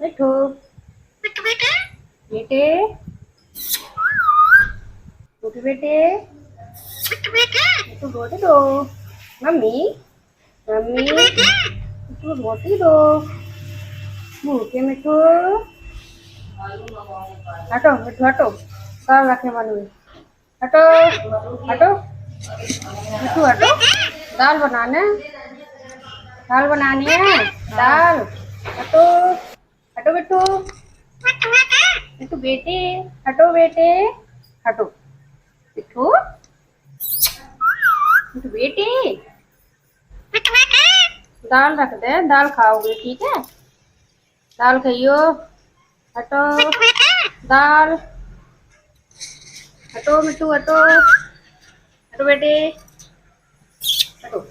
मिठू बेटे मिठू बेटे मिठू रोटी दो मम्मी मम्मी मिठू रोटी दो भूखे मिठू हटो मिठू हटो दाल रखे मन में हटो हटो मिठू हटो दाल बनानी है दाल हटो हटो मिठू मिठू बेटे हटो मिठू मिठू बेटे दाल रख दे दाल खाओगे ठीक है दाल खाइयो हटो दाल हटो मिठू हटो हटो बेटे हटो